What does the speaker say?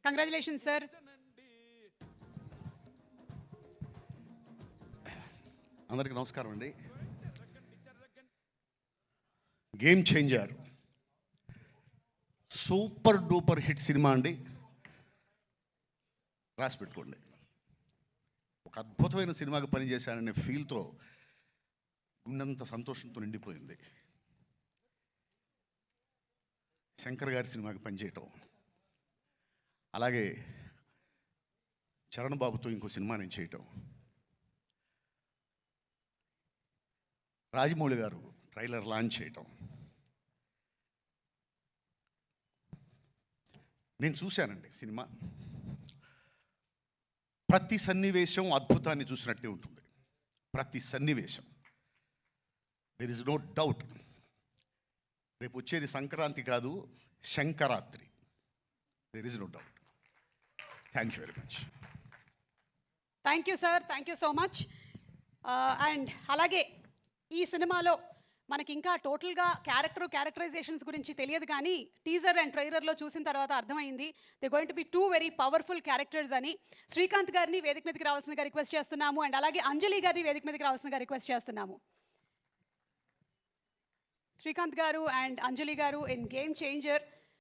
Congratulations sir. అందరికీ నమస్కారం అండి. Game changer super duper hit cinema అండి, రాసి పెట్టుకోండి. ఒక అద్భుతమైన సినిమాకి పనిచేశాననే ఫీల్తో గుండెంత సంతోషంతో నిండిపోయింది. శంకర్ గారి సినిమాకి పనిచేయటం, అలాగే చరణ్ బాబుతో ఇంకో సినిమా నేను చేయటం, రాజమౌళి గారు ట్రైలర్ లాంచ్ చేయటం, నేను చూశానండి సినిమా. ప్రతి సన్నివేశం అద్భుతాన్ని చూసినట్టే ఉంటుంది. ప్రతి సన్నివేశం, దెర్ ఇస్ నో డౌట్. రేపు వచ్చేది సంక్రాంతి కాదు, శంకరాత్రి. There is no doubt. Thank you very much. Thank you sir, thank you so much. And అలాగే ఈ సినిమాలో మనకి ఇంకా టోటల్గా క్యారెక్టరైజేషన్స్ గురించి తెలియదు, కానీ టీజర్ అండ్ ట్రైలర్లో చూసిన తర్వాత అర్థమైంది they going to be 2 very powerful characters అని. శ్రీకాంత్ గారిని వేదిక మీదకి రావాల్సిందిగా రిక్వెస్ట్ చేస్తున్నాము, అండ్ అలాగే అంజలి గారిని వేదిక మీదకి రావాల్సిందిగా రిక్వెస్ట్ చేస్తున్నాము. శ్రీకాంత్ గారు అండ్ అంజలి గారు ఇన్ గేమ్ చేంజర్